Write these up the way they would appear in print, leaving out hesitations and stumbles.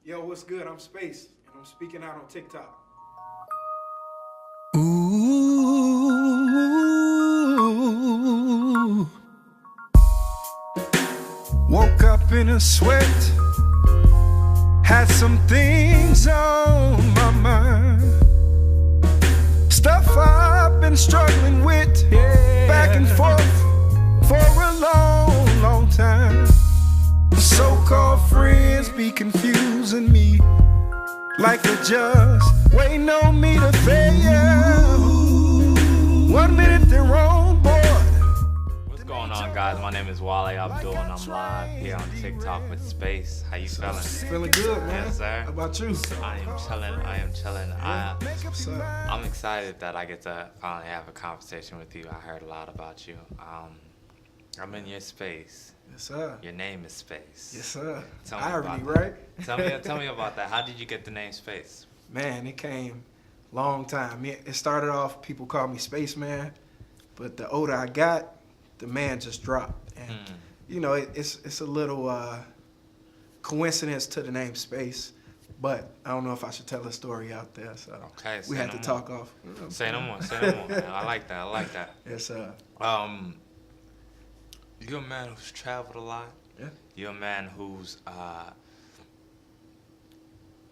Yo, what's good? I'm Space, and I'm speaking out on TikTok. Ooh. Woke up in a sweat, had some things on my mind. Stuff I've been struggling with, back and forth for a long, long time. So-called friends be confusing me, like they're just waiting on me to fail. 1 minute they're wrong, boy. What's going on, guys? My name is Wale Abdul, and I'm live here on TikTok with Space. How you feeling? Feeling good, man. Yes, sir. How about you? I am chilling. I'm excited that I get to finally have a conversation with you. I heard a lot about you. I'm in your space. Yes, sir. Your name is Space. Yes, sir. Tell me Irony, about that. right? Tell me about that. How did you get the name Space? Man, it came long time. It started off, people called me Spaceman, but the older I got, the man just dropped. And, you know, it's a little coincidence to the name Space, but I don't know if I should tell a story out there, so Okay, we had to talk off. Say no more. Man. I like that. Yes, sir. You're a man who's traveled a lot. Yeah. You're a man who's not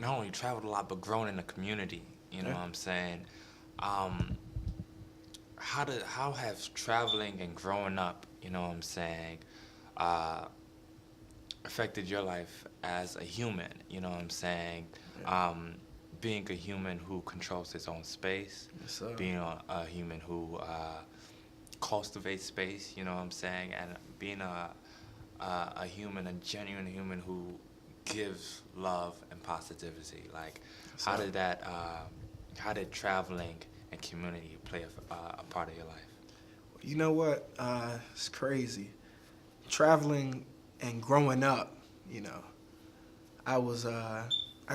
only traveled a lot, but grown in the community. You know what I'm saying? How has traveling and growing up, you know what I'm saying, affected your life as a human? You know what I'm saying? Being a human who controls his own space. Yes, sir. Being a human who cultivate space, you know what I'm saying, and being a human, a genuine human who gives love and positivity. Like, how did traveling and community play a part of your life? You know what? It's crazy. Traveling and growing up, you know, I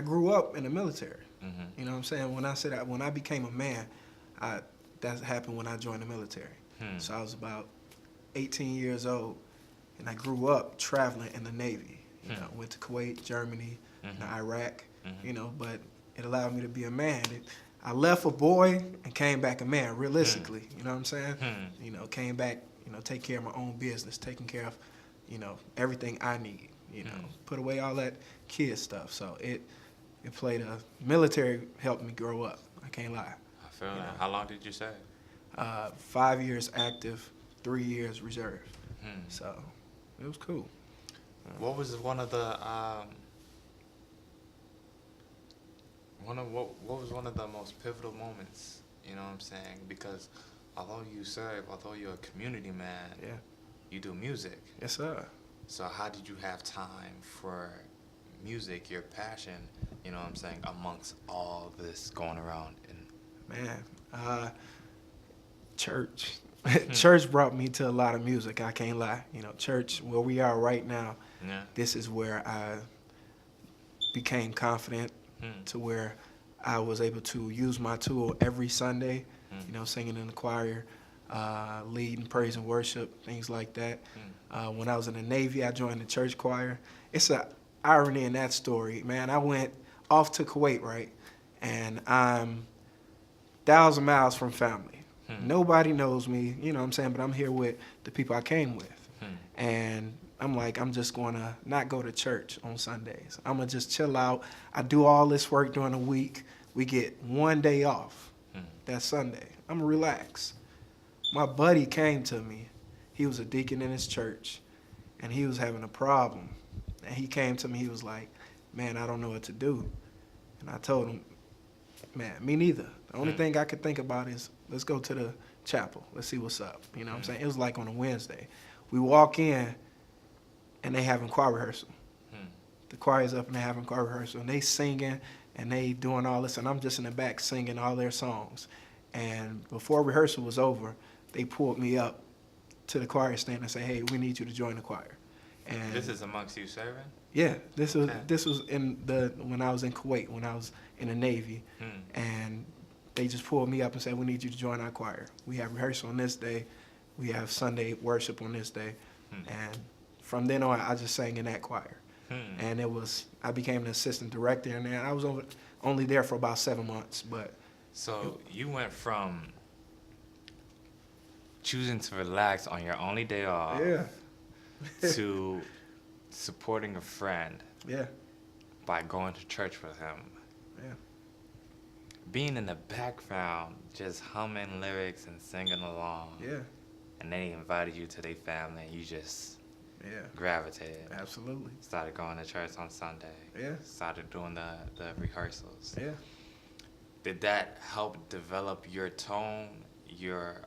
grew up in the military. Mm-hmm. You know what I'm saying? When I became a man, that happened when I joined the military. So I was about 18 years old, and I grew up traveling in the Navy. You know, went to Kuwait, Germany, and Iraq. You know, but it allowed me to be a man. I left a boy and came back a man, realistically. You know what I'm saying? You know, came back, you know, take care of my own business, taking care of, you know, everything I need. You know, put away all that kid stuff. So it played military helped me grow up. I can't lie. I feel that. How long did you serve? 5 years active, 3 years reserve. So it was cool. What was one of the what was one of the most pivotal moments? You know what I'm saying? Because although you're a community man, you do music. Yes, sir. So how did you have time for music, your passion? You know what I'm saying? Amongst all this going around. Man, church. Church brought me to a lot of music, I can't lie. You know, church, where we are right now, this is where I became confident to where I was able to use my tool every Sunday, you know, singing in the choir, leading praise and worship, things like that. When I was in the Navy, I joined the church choir. It's an irony in that story, man. I went off to Kuwait, right? And I'm 1,000 miles from family. Nobody knows me, you know what I'm saying, but I'm here with the people I came with. And I'm like, I'm just going to not go to church on Sundays. I'm going to just chill out. I do all this work during the week. We get 1 day off. That Sunday. I'm going to relax. My buddy came to me. He was a deacon in his church, and he was having a problem. And he came to me. He was like, man, I don't know what to do. And I told him, man, me neither. The only thing I could think about is, let's go to the chapel. Let's see what's up. You know what I'm saying? It was like on a Wednesday. We walk in, and they having choir rehearsal. The choir's up, and they having choir rehearsal. And they singing, and they doing all this, and I'm just in the back singing all their songs. And before rehearsal was over, they pulled me up to the choir stand and say, hey, we need you to join the choir. And this is amongst you serving? Yeah, this was when I was in Kuwait, when I was in the Navy. And they just pulled me up and said, we need you to join our choir. We have rehearsal on this day. We have Sunday worship on this day. And from then on, I just sang in that choir. and I became an assistant director in there. And I was only there for about 7 months, but. So you went from choosing to relax on your only day off to supporting a friend by going to church with him. Yeah. Being in the background, just humming lyrics and singing along. Yeah. And they invited you to their family, and you just gravitated. Absolutely. Started going to church on Sunday. Yeah. Started doing the rehearsals. Yeah. Did that help develop your tone, your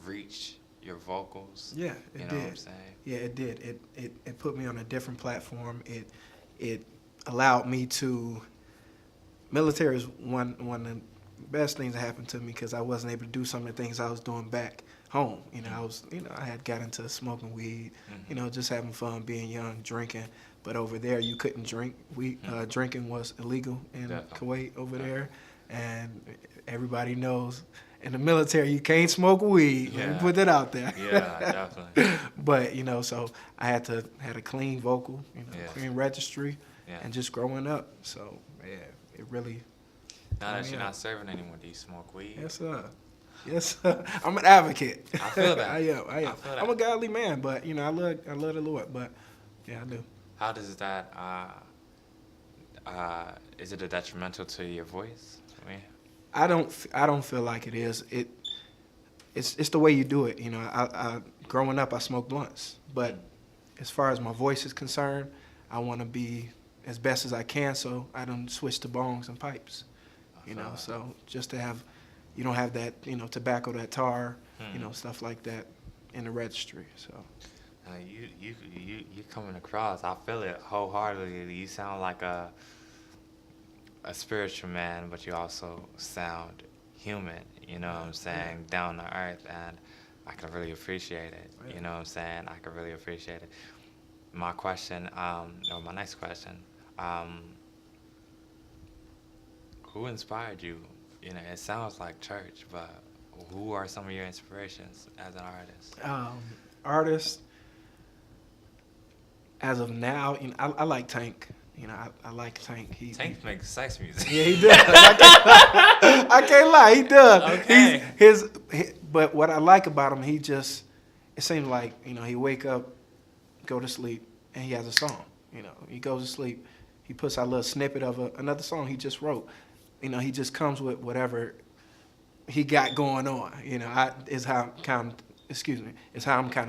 reach, your vocals? Yeah, it you did. Know what I'm saying? Yeah, it did. It put me on a different platform. It allowed me to. Military is one of the best things that happened to me because I wasn't able to do some of the things I was doing back home. I had got into smoking weed, just having fun, being young, drinking. But over there, you couldn't drink. Drinking was illegal in Kuwait over there, and everybody knows. In the military, you can't smoke weed. Let me put that out there. Yeah, definitely. But so I had a clean vocal, clean registry, and just growing up. So it really. Now that you're not serving anymore, do you smoke weed? Yes, sir. Yes, sir. I'm an advocate. I feel that. I am. I'm a godly man, but I love the Lord. But yeah, I do. How does that? Is it a detrimental to your voice? I don't feel like it is. It's the way you do it. I growing up, I smoked blunts, but as far as my voice is concerned, I want to be as best as I can. So I don't switch to bongs and pipes. So just to have, you don't have that, tobacco, that tar, stuff like that in the registry. So. You coming across. I feel it wholeheartedly. You sound like a spiritual man, but you also sound human. You know what I'm saying? Down to earth, and I can really appreciate it. You know what I'm saying? I can really appreciate it. My question, or my next question, who inspired you? It sounds like church, but who are some of your inspirations as an artist? Artist. As of now, I like Tank. I like Tank. Tank makes sex music. Yeah, he does. I can't lie, he does. Okay. But what I like about him, it seems like, he wake up, go to sleep, and he has a song. He goes to sleep, he puts out a little snippet of another song he just wrote. He just comes with whatever he got going on. Is how I'm kind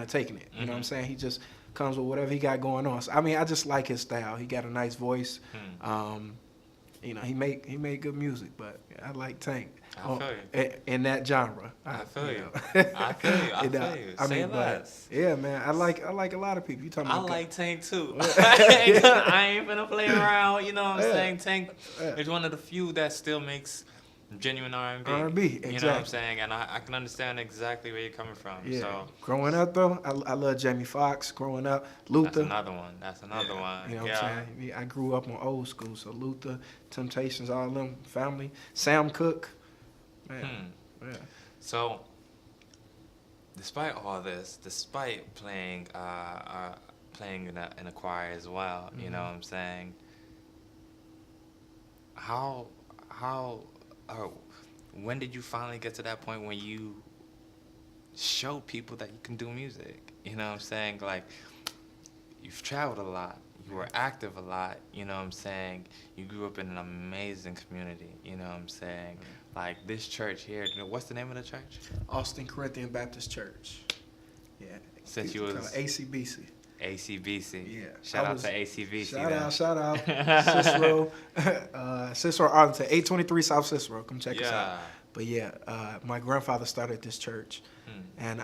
of taking it. You know what I'm saying? He just comes with whatever he got going on. So, I just like his style. He got a nice voice. He made good music, but I like Tank. I feel you. In that genre. I feel you. I feel you. Say less. Yeah, man. I like a lot of people. You talking about? I like Tank too. I ain't finna play around. You know what I'm saying? Tank is one of the few that still makes genuine R&B. Exactly. You know what I'm saying? And I can understand exactly where you're coming from. Yeah. So growing up though, I love Jamie Foxx. Growing up, Luther. That's another one. You know what I'm saying? I grew up on old school, so Luther, Temptations, all them, family. Sam Cooke. Man. Yeah. So despite all this, despite playing in a choir as well, you know what I'm saying? When did you finally get to that point when you show people that you can do music? You know what I'm saying? Like, you've traveled a lot. You were active a lot. You know what I'm saying? You grew up in an amazing community. You know what I'm saying? Like, this church here, what's the name of the church? Austin Corinthian Baptist Church. Yeah. Since you was... ACBC. ACBC. Yeah. Shout out to ACBC. Shout out. Cicero. Cicero, Arlington, 823 South Cicero. Come check us out. But yeah, my grandfather started this church. And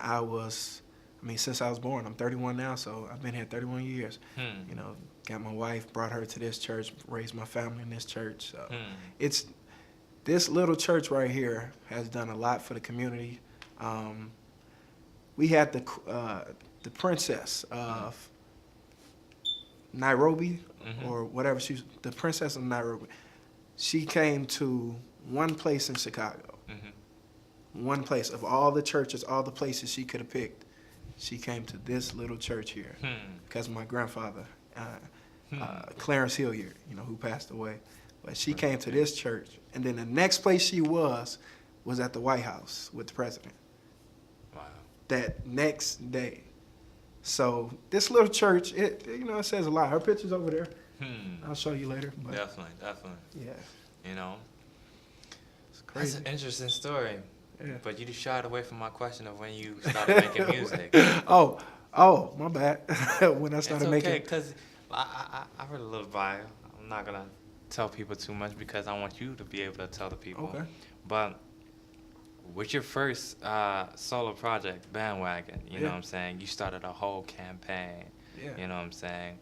since I was born, I'm 31 now, so I've been here 31 years. Got my wife, brought her to this church, raised my family in this church. So it's this little church right here has done a lot for the community. We had the princess of Nairobi, or whatever the princess of Nairobi. She came to one place in Chicago. One place of all the churches, all the places she could have picked. She came to this little church here because of my grandfather. Clarence Hilliard, who passed away. But she came to this church, and then the next place she was at the White House with the president. Wow. That next day. So this little church, it says a lot. Her picture's over there. I'll show you later. But Definitely. Yeah. It's crazy. That's an interesting story. Yeah. But you shied away from my question of when you started making music. Oh, my bad. When I started it's okay, making. because I read a little bio. I'm not gonna tell people too much because I want you to be able to tell the people. Okay. But with your first solo project, Bandwagon, you know what I'm saying? You started a whole campaign. Yeah. You know what I'm saying?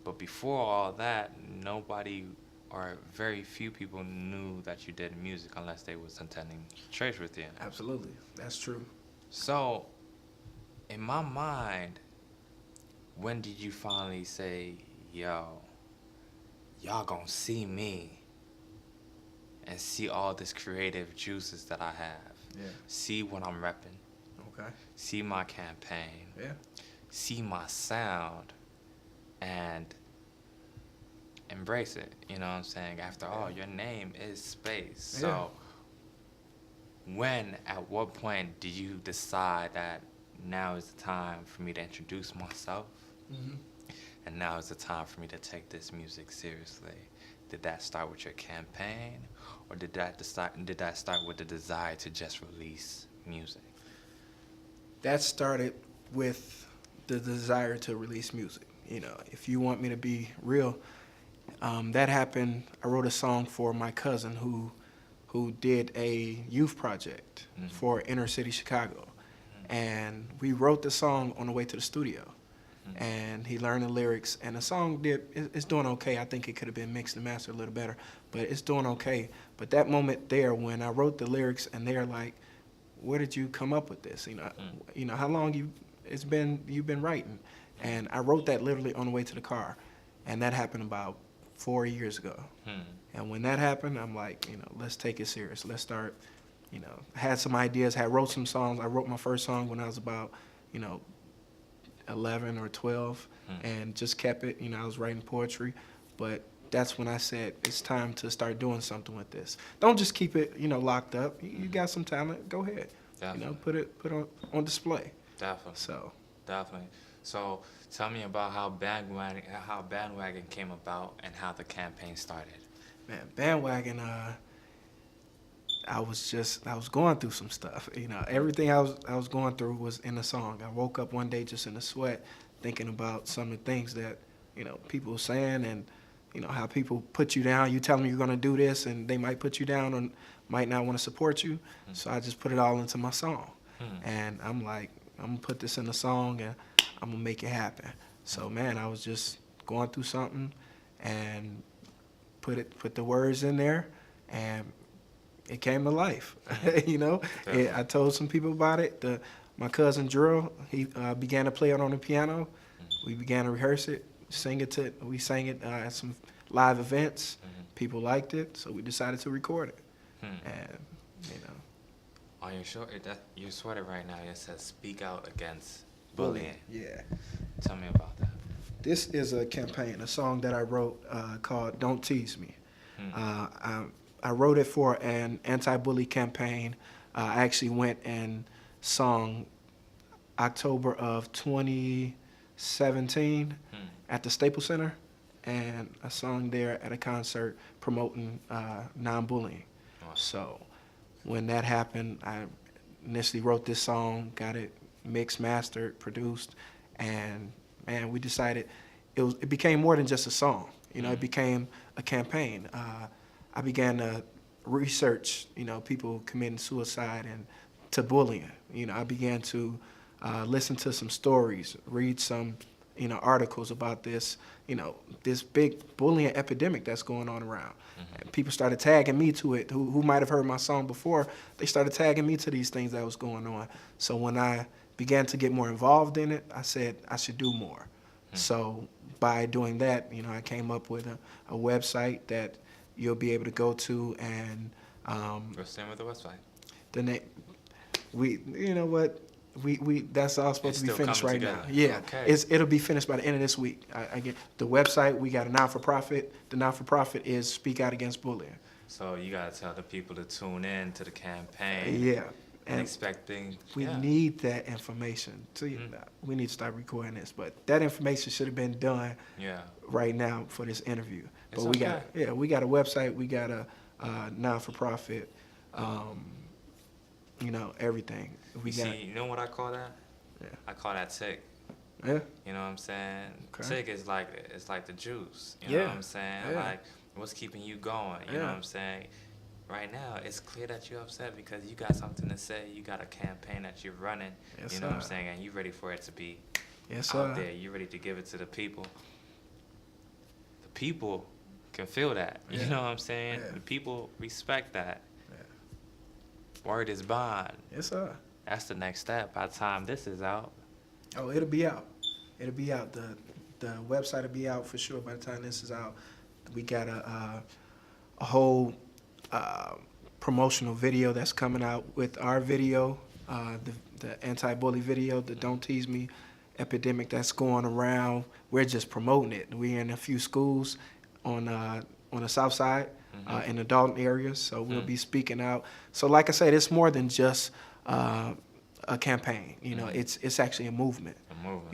But before all that, nobody or very few people knew that you did music unless they was attending church with you. Absolutely. That's true. So, in my mind, when did you finally say, yo, y'all gonna see me and see all this creative juices that I have? Yeah. See what I'm repping. Okay. See my campaign. Yeah. See my sound and embrace it. You know what I'm saying? After all, your name is Space. So at what point did you decide that now is the time for me to introduce myself? Mm-hmm. And now is the time for me to take this music seriously? Did that start with your campaign, or did that start with the desire to just release music? That started with the desire to release music. If you want me to be real, that happened. I wrote a song for my cousin who did a youth project for inner city Chicago. And we wrote the song on the way to the studio. And he learned the lyrics, and the song it's doing okay. I think it could have been mixed and mastered a little better, but it's doing okay. But that moment there when I wrote the lyrics and they're like, where did you come up with this? How long you've been writing? And I wrote that literally on the way to the car, and that happened about 4 years ago. And when that happened, I'm like, let's take it serious. Let's start, had some ideas, wrote some songs. I wrote my first song when I was about, 11 or 12, and just kept it. I was writing poetry, but that's when I said it's time to start doing something with this. Don't just keep it, locked up. You got some talent, go ahead. Definitely. Put it on display. Definitely. Definitely. So tell me about how Bandwagon came about and how the campaign started. Man, Bandwagon, I was going through some stuff. Everything I was going through was in the song. I woke up one day just in a sweat, thinking about some of the things that, people were saying, and, how people put you down. You tell them you're going to do this, and they might put you down and might not want to support you. So I just put it all into my song. And I'm like, I'm going to put this in a song, and I'm going to make it happen. So, man, I was just going through something and put the words in there, and it came to life. I told some people about it. My cousin Drew, he began to play it on the piano. We began to rehearse it, we sang it at some live events. People liked it, so we decided to record it. And on your shirt, your sweater right now, it says "Speak Out Against Bullying." Yeah. Tell me about that. This is a campaign, a song that I wrote called "Don't Tease Me." I wrote it for an anti-bully campaign. I actually went and sung October of 2017 at the Staples Center, and I sung there at a concert promoting non-bullying. Wow. So when that happened, I initially wrote this song, got it mixed, mastered, produced, and man, we decided it became more than just a song. It became a campaign. I began to research, people committing suicide and to bullying. I began to listen to some stories, read some, articles about this, this big bullying epidemic that's going on around. And people started tagging me to it, who might have heard my song before. They started tagging me to these things that was going on. So when I began to get more involved in it, I said I should do more. So by doing that, I came up with a website that you'll be able to go to, and What's the name of the website? the name, you know what? we that's all supposed to be still finished coming right now. together. Yeah, Okay. it'll be finished by the end of this week. I get the website. We got a non-for-profit. The non-for-profit is Speak Out Against Bullying. So you gotta tell the people to tune in to the campaign. Yeah, And expecting. we need that information. We need to start recording this, but that information should have been done right now for this interview. It's But we got a website. We got a non-for-profit. Everything. You know what I call that? Yeah. I call that tick. Yeah. You know what I'm saying? Okay. Tick is like the juice. You know what I'm saying? Yeah. Like what's keeping you going? You know what I'm saying? Right now, it's clear that you're upset because you got something to say. You got a campaign that you're running. Yes, you know what I'm sir. saying? And you're ready for it to be Yes, out sir. there. You're ready to give it to the people. The people can feel that. You Yeah. know what I'm saying? Yeah. The people respect that. Word is bond. Yes, sir. That's the next step. By the time this is out, Oh, it'll be out. It'll be out. The website will be out for sure by the time this is out. We got a whole promotional video that's coming out with our video, the anti-bully video, the Don't Tease Me epidemic that's going around. We're just promoting it. We're in a few schools on the south side, in the Dalton area, so we'll be speaking out. So like I said, it's more than just a campaign. It's actually a movement.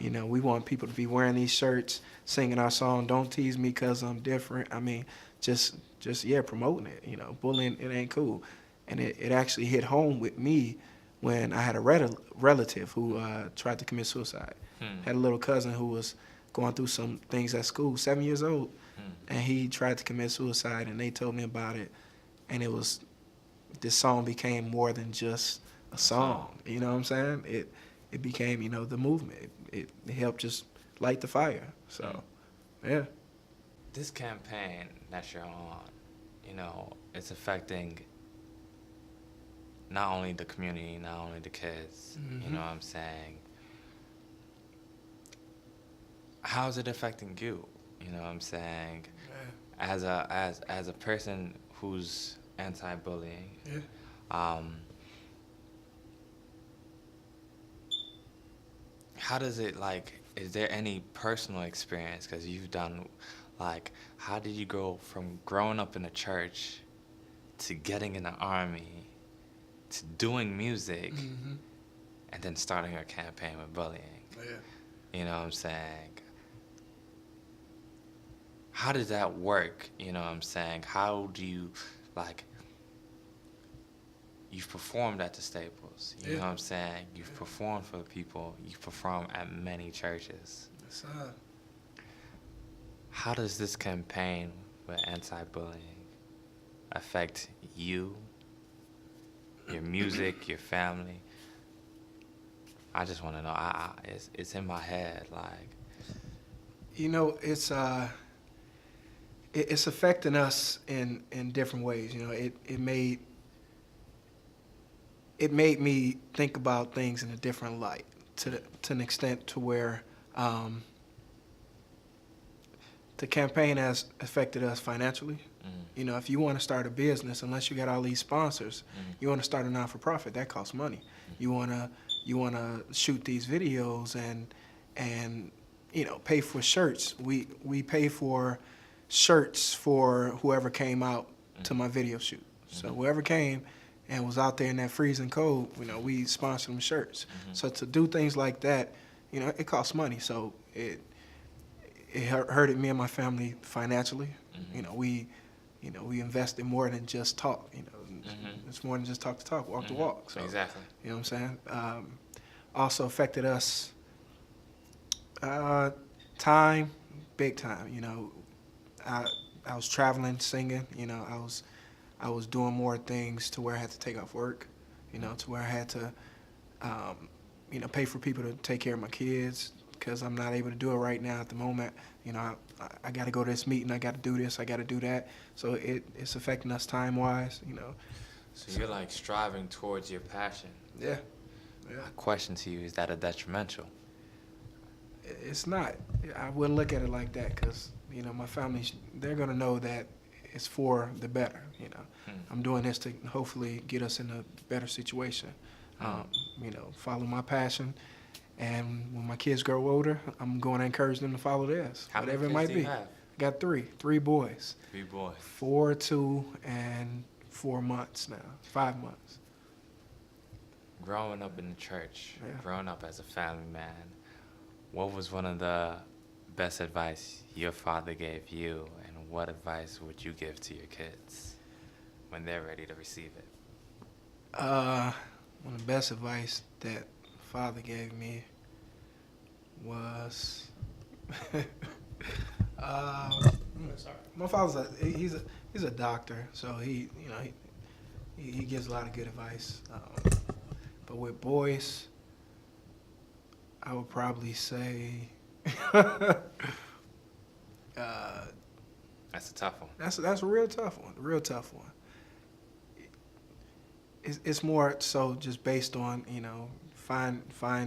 We want people to be wearing these shirts, singing our song, Don't Tease Me 'Cause I'm Different. I mean, just promoting it. Bullying, it ain't cool. And it actually hit home with me when I had a relative who tried to commit suicide. Had a little cousin who was going through some things at school, 7 years old, and he tried to commit suicide, and they told me about it. And this song became more than just a song. You know what I'm saying? It became, the movement. It helped just light the fire. So, yeah. This campaign that you're on, it's affecting not only the community, not only the kids. You know what I'm saying? How's it affecting you? You know what I'm saying? Yeah. As a person who's anti-bullying, how does it, is there any personal experience? Because you've done, how did you go from growing up in a church to getting in the army to doing music and then starting a campaign with bullying? Yeah. You know what I'm saying? How does that work? You know what I'm saying? How do you, you've performed at the Staples. You know what I'm saying? You've performed for the people. You've performed at many churches. Yes, sir. How does this campaign with anti-bullying affect you, your music, your family? I just want to know. It's in my head, it's affecting us in different ways. It made me think about things in a different light, to an extent to where the campaign has affected us financially. If you want to start a business, unless you got all these sponsors, you want to start a non-for-profit, that costs money. You want to shoot these videos and pay for shirts. We pay for shirts for whoever came out to my video shoot. So whoever came and was out there in that freezing cold, we sponsor them shirts. So to do things like that, it costs money. So it hurted me and my family financially. We invested more than just talk. It's more than just talk the talk, walk the walk. So, exactly. You know what I'm saying? Also affected us time, big time. I was traveling, singing. I was doing more things to where I had to take off work. To where I had to, pay for people to take care of my kids because I'm not able to do it right now at the moment. I got to go to this meeting. I got to do this. I got to do that. So it's affecting us time-wise. So you're striving towards your passion. Yeah. My question to you, is that a detrimental? It's not. I wouldn't look at it like that because, my family, they're going to know that it's for the better. I'm doing this to hopefully get us in a better situation. follow my passion. And when my kids grow older, I'm going to encourage them to follow theirs, How whatever many it might kids do be. you have? Got three boys. 3 boys. 4, 2, and 4 months now. 5 months. Growing up in the church, Yeah. growing up as a family man, what was one of the best advice your father gave you, and what advice would you give to your kids when they're ready to receive it? One of the best advice that father gave me was my father's he's a doctor, so he gives a lot of good advice. But with boys, I would probably say That's a tough one. that's a real tough one. A real tough one. It's more so just based on find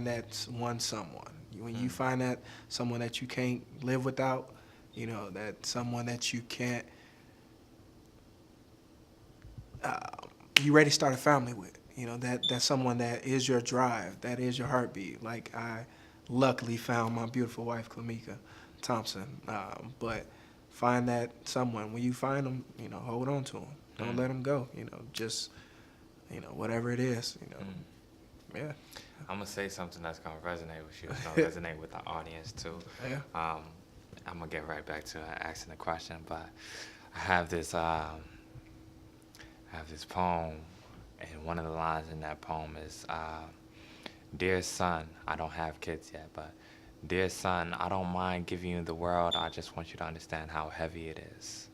that someone. When you find that someone that you can't live without, that someone that you can't, you ready to start a family with. That's someone that is your drive, that is your heartbeat. Like I luckily found my beautiful wife, Clemika Thompson. But find that someone. When you find them, hold on to them. Don't let them go. Just whatever it is. Yeah. I'm going to say something that's going to resonate with you. It's going to resonate with the audience, too. Yeah. I'm going to get right back to asking the question, but I have this poem, and one of the lines in that poem is, Dear son, I don't have kids yet, but dear son, I don't mind giving you the world. I just want you to understand how heavy it is.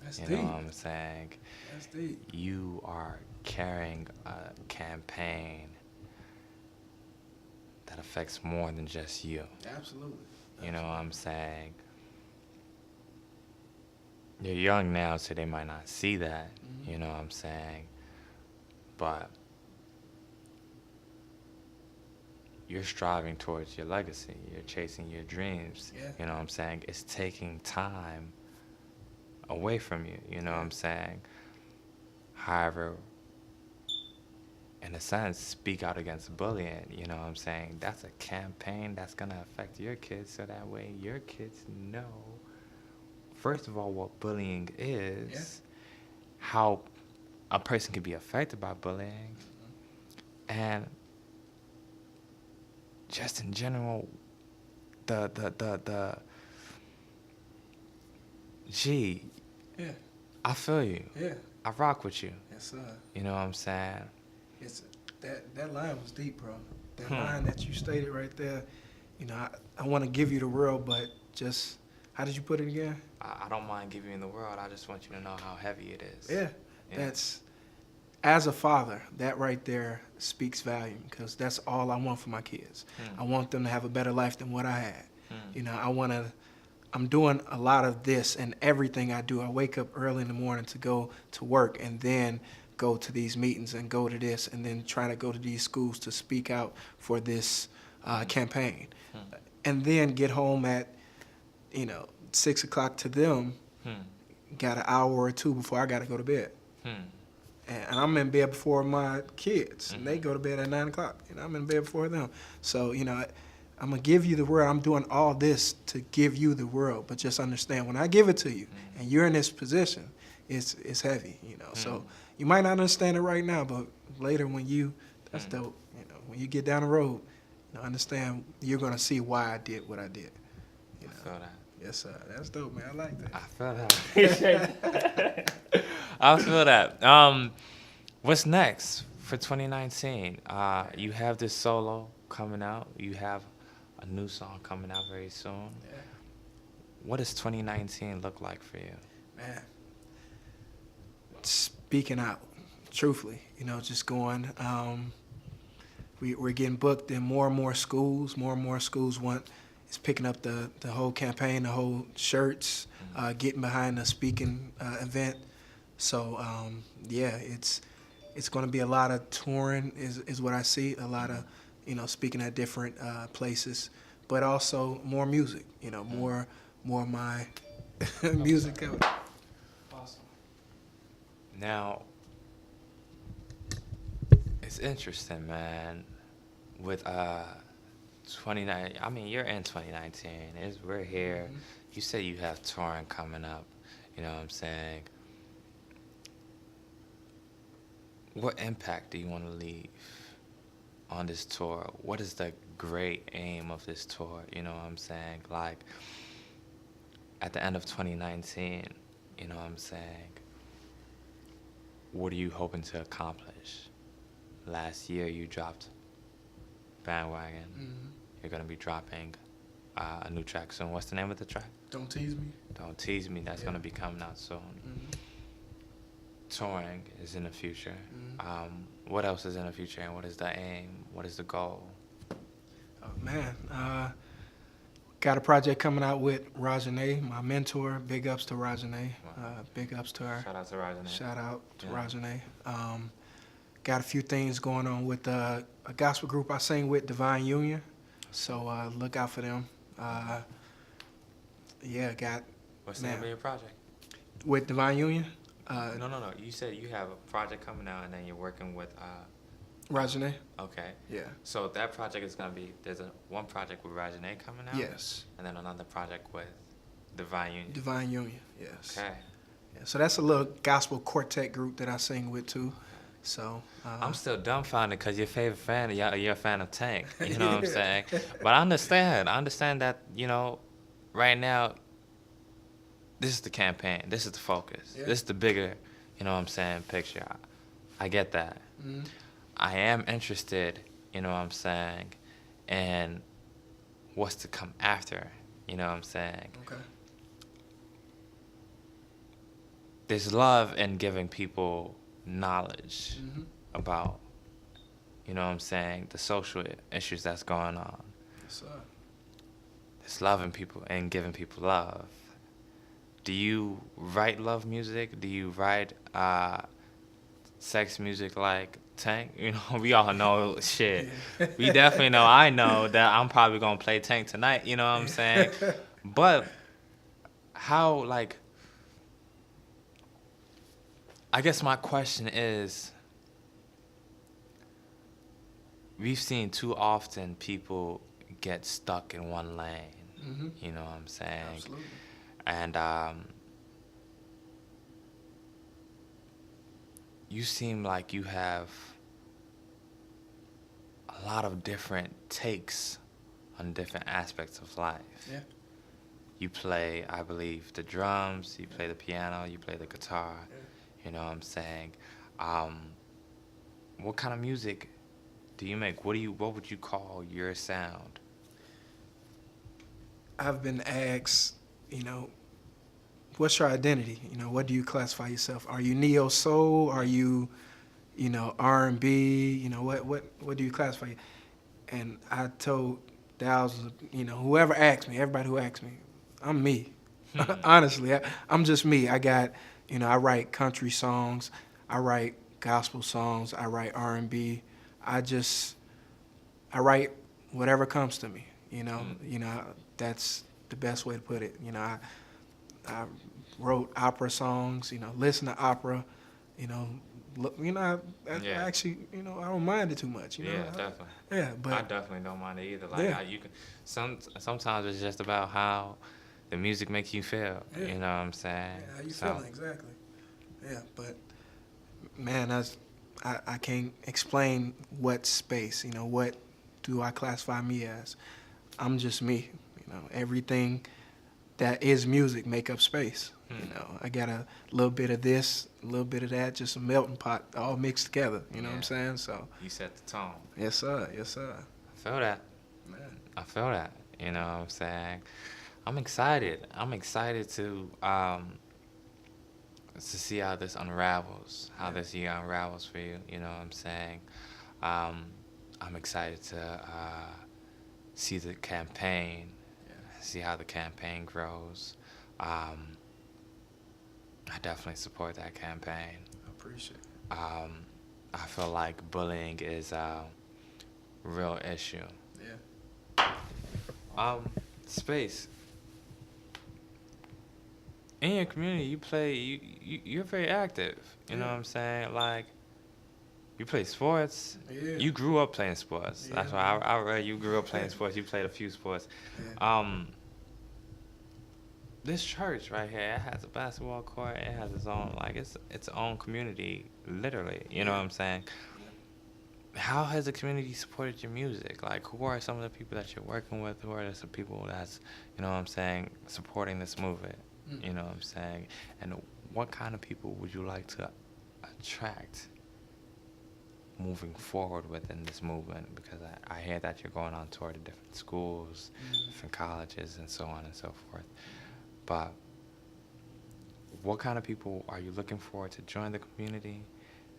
That's You deep. know what I'm saying? That's deep. You are carrying a campaign that affects more than just you. Absolutely. You know what I'm saying? You're young now, so they might not see that. You know what I'm saying? But you're striving towards your legacy. You're chasing your dreams. Yeah. You know what I'm saying? It's taking time away from you. You know what I'm saying? However, in a sense, speak out against bullying. You know what I'm saying? That's a campaign that's going to affect your kids, so that way your kids know, first of all, what bullying is, how a person can be affected by bullying, and just in general, gee, Yeah. I feel you. Yeah. I rock with you. Yes, sir. You know what I'm saying? It's that line was deep, bro. That line that you stated right there. I want to give you the world, but just how did you put it again? I don't mind giving you the world. I just want you to know how heavy it is. Yeah. That's, as a father, that right there speaks volume, because that's all I want for my kids. I want them to have a better life than what I had. I'm doing a lot of this, and everything I do, I wake up early in the morning to go to work, and then go to these meetings and go to this, and then try to go to these schools to speak out for this campaign. And then get home at, 6 o'clock to them, got an hour or two before I got to go to bed. And I'm in bed before my kids, and they go to bed at 9 o'clock. I'm in bed before them. So, I'm going to give you the world. I'm doing all this to give you the world. But just understand, when I give it to you, and you're in this position, it's heavy, So you might not understand it right now, but later that's dope. When you get down the road, understand, you're going to see why I did what I did. I feel that. Yes, sir. That's dope, man. I like that. I feel that. I feel that. What's next for 2019? You have this solo coming out. You have a new song coming out very soon. Yeah. What does 2019 look like for you? Man, speaking out, truthfully, just going. We're getting booked in more and more schools. More and more schools is picking up the whole campaign, the whole shirts, getting behind the speaking event. So it's going to be a lot of touring is what I see. A lot of speaking at different places, but also more music. More of my music coming. Awesome. Now, It's interesting, man. With 29, I mean, you're in 2019. We're here. Mhm. You say you have touring coming up. You know what I'm saying? What impact do you want to leave on this tour? What is the great aim of this tour? You know what I'm saying? Like, at the end of 2019, you know what I'm saying? What are you hoping to accomplish? Last year you dropped Bandwagon. Mhm. You're going to be dropping a new track soon. What's the name of the track? Don't Tease Me. Don't Tease Me. That's Yeah. going to be coming out soon. Mhm. Touring is in the future. Mhm. What else is in the future, and what is the aim? What is the goal? Oh, man, got a project coming out with Rajane, my mentor. Big ups to Rajane. Big ups to her. Shout out to Rajane. Shout out to Yeah. Rajane. Got a few things going on with a gospel group I sing with, Divine Union. So look out for them. Yeah, got What's the name of your project? with Divine Union. No. You said you have a project coming out, and then you're working with. Rajane. Okay. Yeah. So that project is gonna be. There's one project with Rajane coming out. Yes. And then another project with Divine Union. Divine Union. Yes. Okay. Yeah, so that's a little gospel quartet group that I sing with too. So I'm still dumbfounded because your favorite fan, you're a fan of Tank. You know what I'm Yeah. saying? But I understand that, right now, this is the campaign. This is the focus. Yeah. This is the bigger, you know what I'm saying, picture. I get that. Mhm. I am interested, you know what I'm saying, in what's to come after, you know what I'm saying? Okay. There's love in giving people knowledge Mhm. about, you know what I'm saying, the social issues that's going on. Yes, sir. There's love in people and giving people love. Do you write love music? Do you write sex music like Tank? You know, we all know shit. Yeah. We definitely know. I know that I'm probably gonna play Tank tonight. You know what I'm saying? But how, like, I guess my question is, we've seen too often people get stuck in one lane. Mhm. You know what I'm saying? Absolutely. And you seem like you have a lot of different takes on different aspects of life. Yeah. You play, I believe, the drums, you play the piano, you play the guitar. Yeah. You know what I'm saying? What kind of music do you make? What would you call your sound? I've been asked, what's your identity? What do you classify yourself? Are you neo soul? Are you, R&B? What do you classify? And I told thousands, whoever asked me, everybody who asked me, I'm me. Honestly, I'm just me. I got, I write country songs, I write gospel songs, I write R&B. I write whatever comes to me. That's the best way to put it. I wrote opera songs. Listen to opera. Actually, I don't mind it too much. Yeah, definitely. Yeah, but I definitely don't mind it either. Like, Yeah. you can. Sometimes it's just about how the music makes you feel. Yeah. You know what I'm saying? yeah, how you feeling exactly? Yeah, but man, I can't explain what space. What do I classify me as? I'm just me. Everything that is music make up space. I got a little bit of this, a little bit of that, just a melting pot, all mixed together. You know what I'm saying? So You set the tone. yes, sir. Yes, sir. I feel that. Man. I feel that. You know what I'm saying? I'm excited. I'm excited to see how this unravels, how this year unravels for you. You know what I'm saying? I'm excited to see the campaign, see how the campaign grows. I definitely support that campaign. I appreciate it. I feel like bullying is a real issue. Yeah. Space. In your community, you're very active. You know what I'm saying? Like, You play sports. Yeah. You grew up playing sports. Yeah. That's why I read you grew up playing sports. You played a few sports. Yeah. This church right here, it has a basketball court. It has its own, like, its own community, literally. You know what I'm saying? How has the community supported your music? Like, who are some of the people that you're working with? Who are some people that's, you know what I'm saying, supporting this movement? You know what I'm saying? And what kind of people would you like to attract moving forward within this movement? Because I hear that you're going on tour to different schools, different colleges, and so on and so forth. But what kind of people are you looking for to join the community?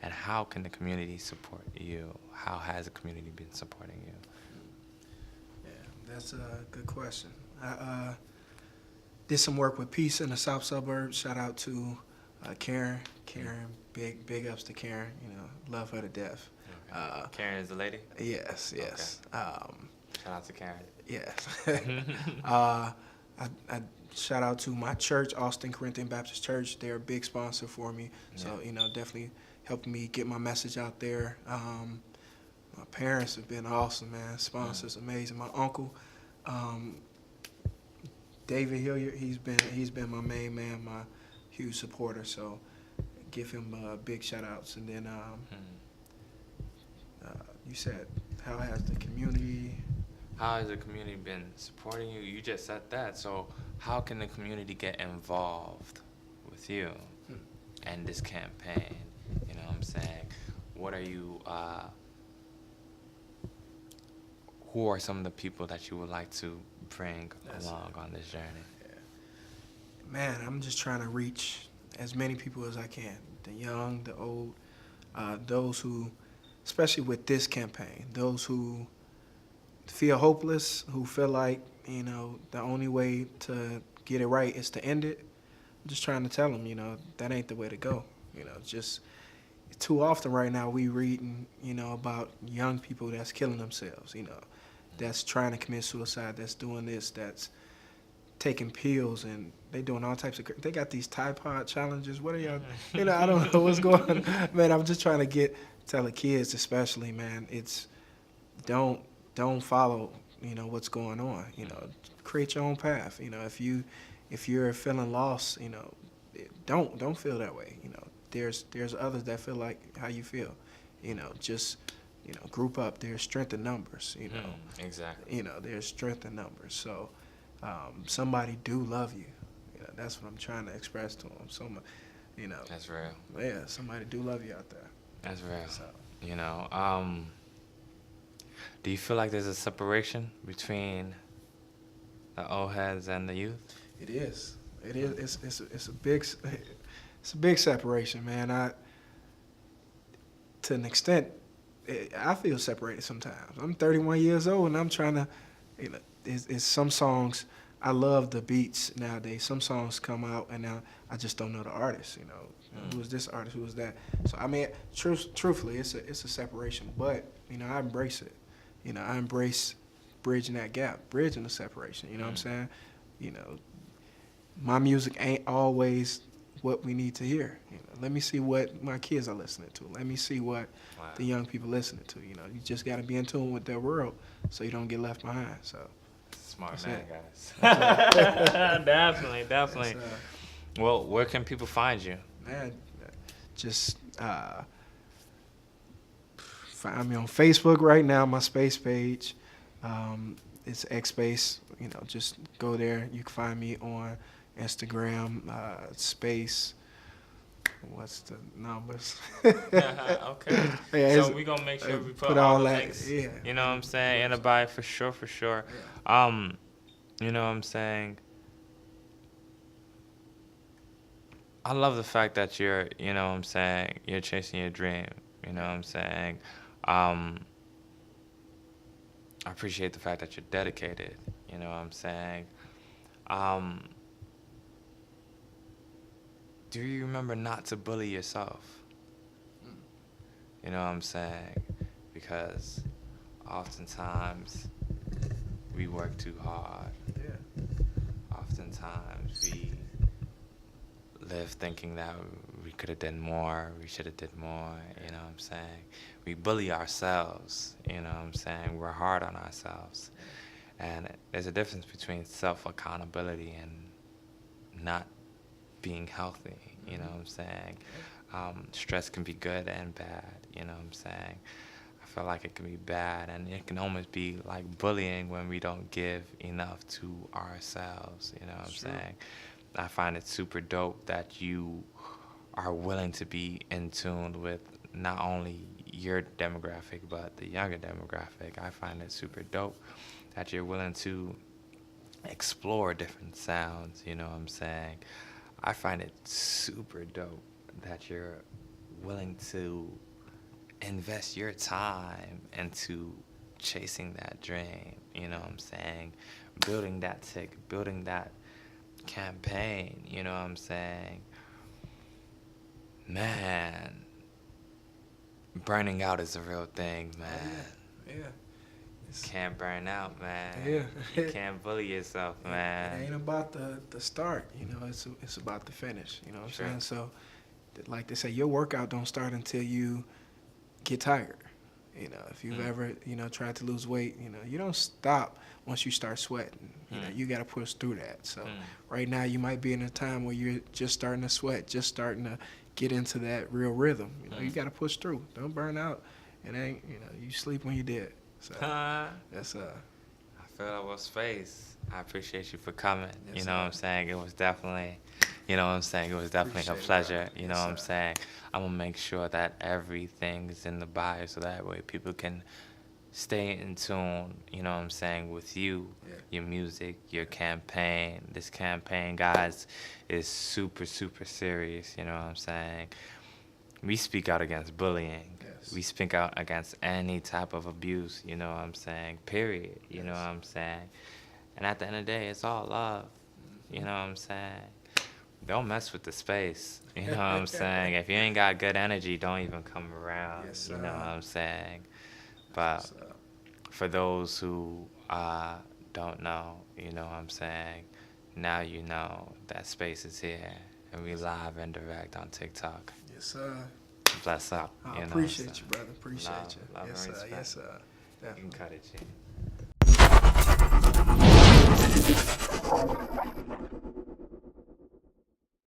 And how can the community support you? How has the community been supporting you? Yeah, that's a good question. I did some work with Peace in the South Suburbs. Shout out to Karen. Karen, big ups to Karen. You know, love her to death. Okay. Karen is the lady? Yes. Okay. Shout out to Karen. Yes. I shout out to my church, Austin Corinthian Baptist Church. They're a big sponsor for me. Yeah. So, you know, definitely helping me get my message out there. My parents have been awesome, man. Sponsors, amazing. My uncle, David Hilliard, he's been my main man, my huge supporter. So give him big shout outs. And then you said, how has the community? How has the community been supporting you? You just said that. So how can the community get involved with you and this campaign? You know what I'm saying? What are you, who are some of the people that you would like to bring along on this journey? Yeah. Man, I'm just trying to reach as many people as I can. The young, the old, those who, especially with this campaign, those who feel hopeless, who feel like, you know, the only way to get it right is to end it. I'm just trying to tell them, you know, that ain't the way to go. You know, just too often right now we reading, you know, about young people that's killing themselves, you know, that's trying to commit suicide, that's doing this, that's taking pills, and they doing all types of, they got these Tide Pod challenges. What are y'all, you know, I don't know what's going on. Man, I'm just trying to tell the kids especially, man, it's, don't follow, you know, what's going on, you know, create your own path. You know, if you're feeling lost, you know, don't feel that way. You know, there's others that feel like how you feel, you know, just, you know, group up. There's strength in numbers, you know. Exactly. You know, there's strength in numbers. So somebody do love you. You know, that's what I'm trying to express to them. You know. That's real. Yeah, somebody do love you out there. That's real. So. You know, do you feel like there's a separation between the old heads and the youth? It is. It is. It's a big separation, man. To an extent, I feel separated sometimes. I'm 31 years old, and I'm trying to, you know, it's some songs, I love the beats nowadays. Some songs come out, and now I just don't know the artist, you know. Who is this artist? Who is that? So, I mean, truthfully, it's a separation. But, you know, I embrace it. You know, I embrace bridging that gap, bridging the separation. You know what I'm saying? You know, my music ain't always what we need to hear. You know, let me see what my kids are listening to. Let me see what the young people listening to. You know, you just got to be in tune with their world so you don't get left behind. So, smart man, guys. Definitely. Well, where can people find you? Man, just find me on Facebook right now. My space page, it's XSpace. You know, just go there. You can find me on Instagram, space. What's the numbers? Okay. Yeah, so we're going to make sure we put all the links, yeah. You know what I'm saying, in the bio for sure. Yeah. You know what I'm saying? I love the fact that you're, you know what I'm saying, you're chasing your dream. You know what I'm saying? I appreciate the fact that you're dedicated. You know what I'm saying? Do you remember not to bully yourself? You know what I'm saying? Because oftentimes we work too hard. Yeah. Oftentimes we live thinking that we could have done more, we should have did more, you know what I'm saying? We bully ourselves, you know what I'm saying? We're hard on ourselves. And there's a difference between self-accountability and not being healthy, you know what I'm saying? Stress can be good and bad, you know what I'm saying? I feel like it can be bad, and it can almost be like bullying when we don't give enough to ourselves, you know what I'm saying? I find it super dope that you are willing to be in tune with not only your demographic, but the younger demographic. I find it super dope that you're willing to explore different sounds, you know what I'm saying? I find it super dope that you're willing to invest your time into chasing that dream, you know what I'm saying? Building that tick, building that campaign, you know what I'm saying? Man, burning out is a real thing, man. Yeah. Can't burn out, man. Yeah. You can't bully yourself, man. It ain't about the start, you know. It's about the finish, you know what I'm saying? So, like they say, your workout don't start until you get tired. You know, if you've ever, you know, tried to lose weight, you know, you don't stop once you start sweating. You know, you got to push through that. So right now you might be in a time where you're just starting to sweat, just starting to get into that real rhythm. You know, you got to push through. Don't burn out. It ain't, you know, you sleep when you're dead. So that's I feel that was space. I appreciate you for coming. Yes, you know what I'm saying? It was definitely, you know what I'm saying? It was definitely a Appreciate it, pleasure. brother. You know Yes, what I'm sir. saying? I'm gonna make sure that everything is in the bio so that way people can stay in tune, you know what I'm saying, with you, your music, your campaign. This campaign, guys, is super, super serious, you know what I'm saying? We speak out against bullying. Yes. We speak out against any type of abuse, you know what I'm saying, period, you know what I'm saying? And at the end of the day, it's all love, you know what I'm saying? Don't mess with the space, you know what I'm saying? If you ain't got good energy, don't even come around, Yes, you sir. know what I'm saying? But for those who don't know, you know what I'm saying, now you know that space is here, and we live and direct on TikTok. Yes, sir. Bless up. I You know appreciate what you, brother. Appreciate Love, you. love Yes, and sir. respect. Yes, sir. I'm saying? You Definitely. can cut it, G.